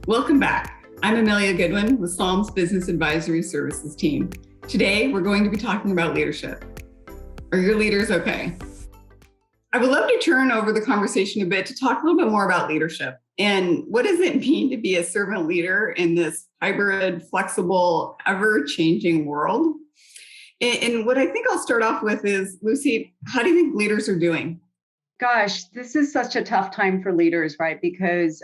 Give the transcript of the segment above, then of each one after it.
Welcome back. I'm Amelia Goodwin with Slalom's Business Advisory Services team. Today, we're going to be talking about leadership. Are your leaders okay? I would love to turn over the conversation a bit to talk a little bit more about leadership and what does it mean to be a servant leader in this hybrid, flexible, ever-changing world? And what I think I'll start off with is, Lucy, how do you think leaders are doing? Gosh, this is such a tough time for leaders, right? Because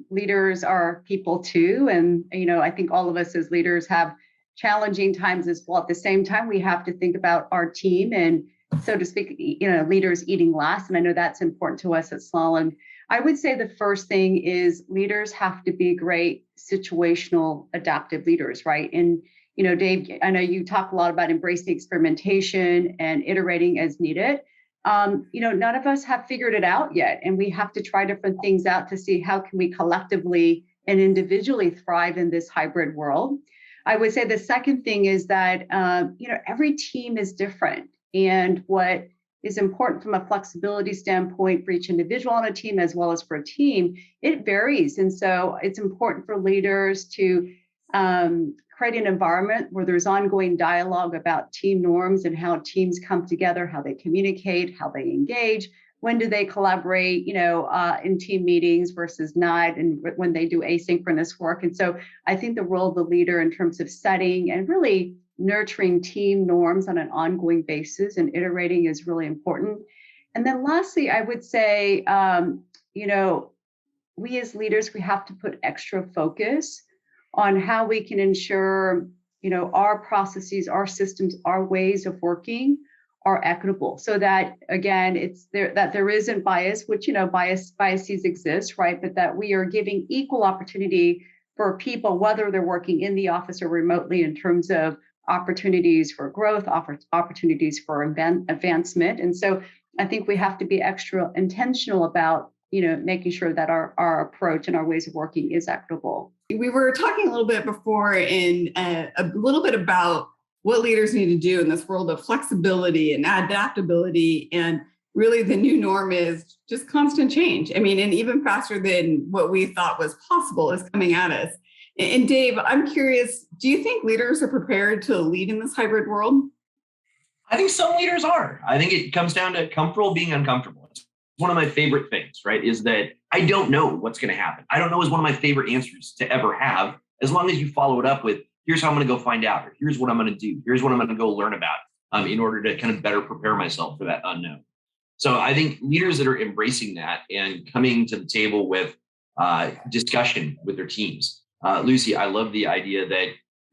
leaders are people too. And, I think all of us as leaders have challenging times as well. At the same time, we have to think about our team and, so to speak, leaders eating last. And I know that's important to us at Slalom. I would say the first thing is leaders have to be great situational adaptive leaders, right? And, Dave, I know you talk a lot about embracing experimentation and iterating as needed. None of us have figured it out yet, and we have to try different things out to see how can we collectively and individually thrive in this hybrid world. I would say the second thing is that, every team is different, and what is important from a flexibility standpoint for each individual on a team as well as for a team, it varies. And so it's important for leaders to create an environment where there's ongoing dialogue about team norms and how teams come together, how they communicate, how they engage, when do they collaborate, in team meetings versus not, and when they do asynchronous work. And so I think the role of the leader in terms of setting and really nurturing team norms on an ongoing basis and iterating is really important. And then lastly, I would say, we as leaders, we have to put extra focus on how we can ensure, our processes, our systems, our ways of working are equitable, so that again, there isn't bias, which biases exist, right? But that we are giving equal opportunity for people, whether they're working in the office or remotely, in terms of opportunities for growth, opportunities for advancement. And so I think we have to be extra intentional about making sure that our approach and our ways of working is equitable. We were talking a little bit before a little bit about what leaders need to do in this world of flexibility and adaptability. And really the new norm is just constant change. And even faster than what we thought was possible is coming at us. And Dave, I'm curious, do you think leaders are prepared to lead in this hybrid world? I think some leaders are. I think it comes down to comfortable being uncomfortable. It's one of my favorite things, right? Is that I don't know what's going to happen. I don't know is one of my favorite answers to ever have, as long as you follow it up with, here's how I'm going to go find out, or here's what I'm going to do, here's what I'm going to go learn about in order to kind of better prepare myself for that unknown. So I think leaders that are embracing that and coming to the table with discussion with their teams. Lucy, I love the idea that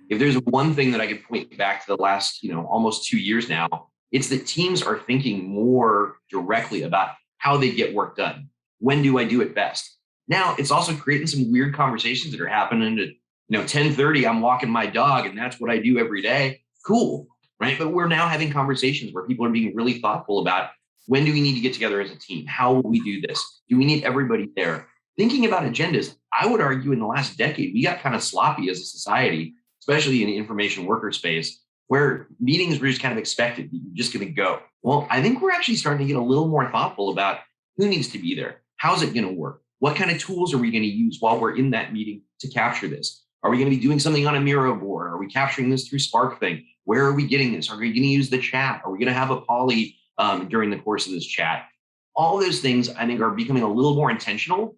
if there's one thing that I could point back to the last, almost 2 years now, it's that teams are thinking more directly about how they get work done. When do I do it best? Now, it's also creating some weird conversations that are happening at 10:30, I'm walking my dog and that's what I do every day. Cool, right? But we're now having conversations where people are being really thoughtful about, when do we need to get together as a team? How will we do this? Do we need everybody there? Thinking about agendas, I would argue in the last decade, we got kind of sloppy as a society, especially in the information worker space, where meetings were just kind of expected. You're just going to go. Well, I think we're actually starting to get a little more thoughtful about who needs to be there. How's it going to work? What kind of tools are we going to use while we're in that meeting to capture this? Are we going to be doing something on a Miro board? Are we capturing this through Spark thing? Where are we getting this? Are we going to use the chat? Are we going to have a poly during the course of this chat? All those things, I think, are becoming a little more intentional.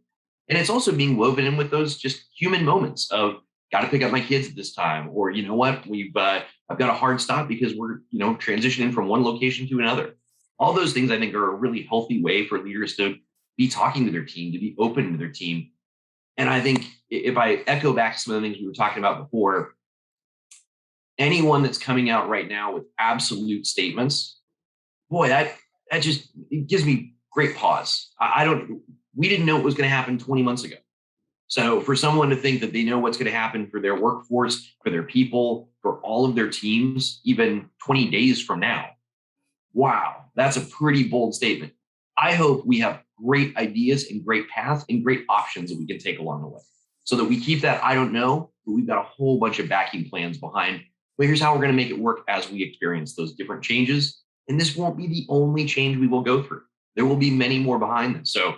And it's also being woven in with those just human moments of, got to pick up my kids at this time. Or, you know what, I've got a hard stop because we're, transitioning from one location to another. All those things, I think, are a really healthy way for leaders to be talking to their team, to be open to their team. And I think if I echo back to some of the things we were talking about before, anyone that's coming out right now with absolute statements, boy, that just, it gives me great pause. We didn't know what was going to happen 20 months ago. So for someone to think that they know what's going to happen for their workforce, for their people, for all of their teams, even 20 days from now, wow, that's a pretty bold statement. I hope we have great ideas and great paths and great options that we can take along the way, so that we keep that I don't know, but we've got a whole bunch of backing plans behind, well, here's how we're going to make it work as we experience those different changes. And this won't be the only change we will go through. There will be many more behind this. So it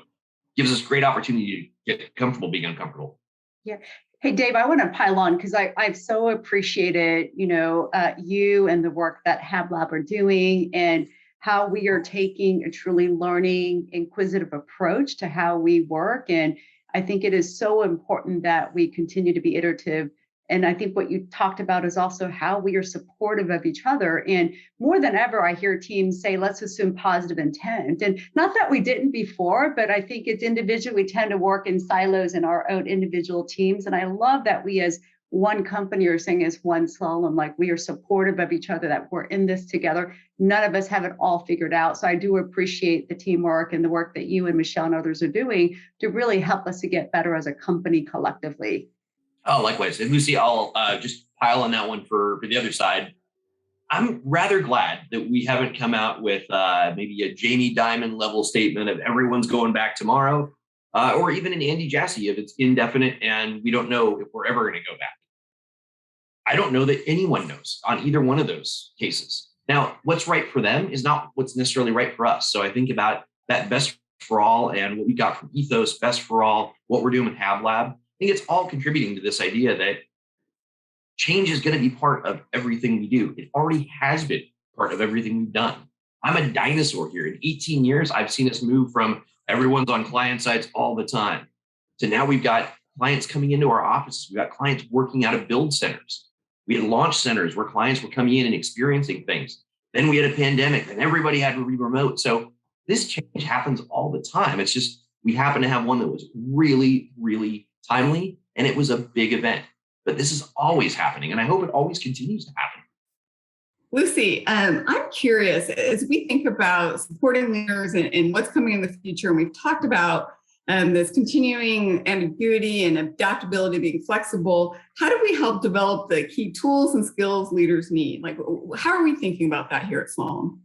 gives us great opportunity to get comfortable being uncomfortable. Yeah. Hey, Dave, I want to pile on because I've so appreciated, you and the work that Hab Lab are doing and how we are taking a truly learning, inquisitive approach to how we work. And I think it is so important that we continue to be iterative. And I think what you talked about is also how we are supportive of each other. And more than ever, I hear teams say, let's assume positive intent. And not that we didn't before, but I think it's individual. We tend to work in silos in our own individual teams. And I love that we as one company are saying as one Slalom, like we are supportive of each other, that we're in this together. None of us have it all figured out. So I do appreciate the teamwork and the work that you and Michelle and others are doing to really help us to get better as a company collectively. Oh, likewise. And Lucy, I'll just pile on that one for the other side. I'm rather glad that we haven't come out with maybe a Jamie Dimon level statement of everyone's going back tomorrow, or even an Andy Jassy if it's indefinite and we don't know if we're ever going to go back. I don't know that anyone knows on either one of those cases. Now, what's right for them is not what's necessarily right for us. So I think about that best for all and what we got from Ethos, best for all, what we're doing with Hab Lab. I think it's all contributing to this idea that change is going to be part of everything we do. It already has been part of everything we've done. I'm a dinosaur here. In 18 years, I've seen us move from everyone's on client sites all the time to now we've got clients coming into our offices. We've got clients working out of build centers. We had launch centers where clients were coming in and experiencing things. Then we had a pandemic and everybody had to be remote. So this change happens all the time. It's just we happen to have one that was really, really timely, and it was a big event. But this is always happening, and I hope it always continues to happen. Lucy, I'm curious, as we think about supporting leaders and what's coming in the future, and we've talked about this continuing ambiguity and adaptability, being flexible, how do we help develop the key tools and skills leaders need? Like, how are we thinking about that here at Slalom?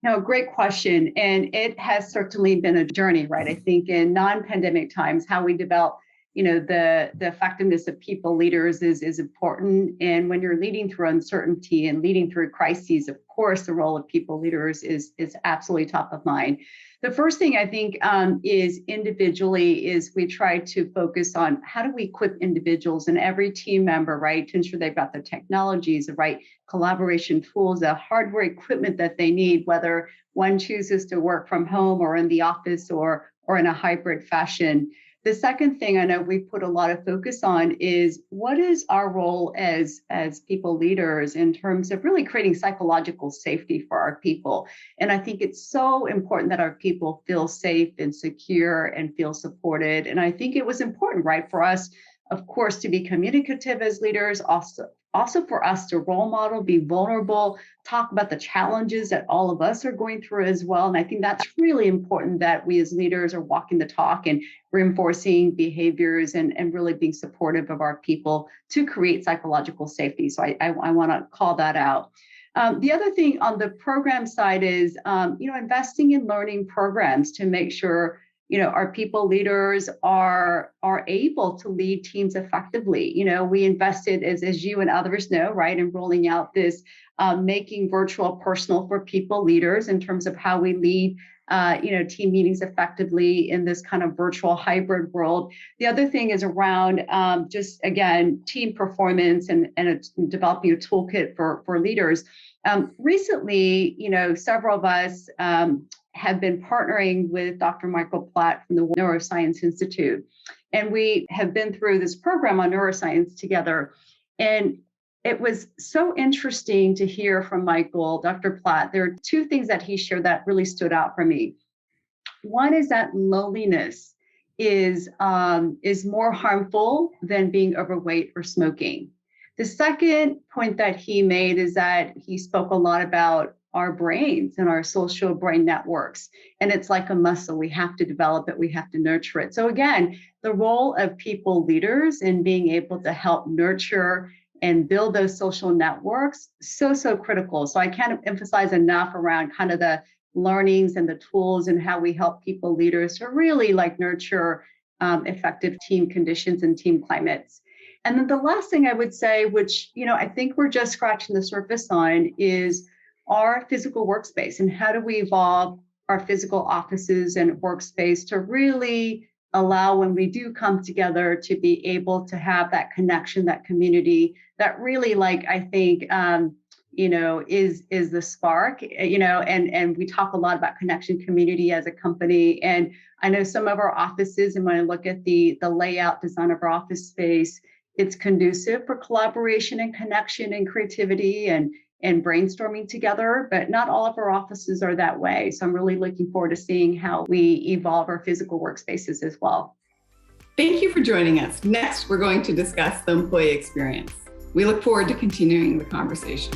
No, great question. And it has certainly been a journey, right? I think in non-pandemic times, how we develop the effectiveness of people leaders is important. And when you're leading through uncertainty and leading through crises, of course, the role of people leaders is absolutely top of mind. The first thing I think is individually is we try to focus on how do we equip individuals and every team member, right, to ensure they've got the technologies, the right collaboration tools, the hardware equipment that they need, whether one chooses to work from home or in the office or in a hybrid fashion. The second thing I know we put a lot of focus on is what is our role as people leaders in terms of really creating psychological safety for our people. And I think it's so important that our people feel safe and secure and feel supported. And I think it was important, right, for us, of course, to be communicative as leaders, also for us to role model, be vulnerable, talk about the challenges that all of us are going through as well. And I think that's really important that we as leaders are walking the talk and reinforcing behaviors and really being supportive of our people to create psychological safety. So I want to call that out. The other thing on the program side is, investing in learning programs to make sure our people leaders are able to lead teams effectively. We invested, as you and others know, right, in rolling out this making virtual personal for people leaders in terms of how we lead team meetings effectively in this kind of virtual hybrid world. The other thing is around just, again, team performance and developing a toolkit for leaders. Recently, several of us have been partnering with Dr. Michael Platt from the Neuroscience Institute. And we have been through this program on neuroscience together. And it was so interesting to hear from Michael, Dr. Platt. There are two things that he shared that really stood out for me. One is that loneliness is more harmful than being overweight or smoking. The second point that he made is that he spoke a lot about our brains and our social brain networks. And it's like a muscle. We have to develop it. We have to nurture it. So again, the role of people leaders in being able to help nurture and build those social networks, so critical. So I can't emphasize enough around kind of the learnings and the tools and how we help people leaders to really nurture effective team conditions and team climates. And then the last thing I would say, which, I think we're just scratching the surface on, is our physical workspace and how do we evolve our physical offices and workspace to really allow when we do come together to be able to have that connection, that community that really, like, I think, is the spark, and we talk a lot about connection community as a company. And I know some of our offices, and when I look at the layout design of our office space, it's conducive for collaboration and connection and creativity and brainstorming together, but not all of our offices are that way. So I'm really looking forward to seeing how we evolve our physical workspaces as well. Thank you for joining us. Next, we're going to discuss the employee experience. We look forward to continuing the conversation.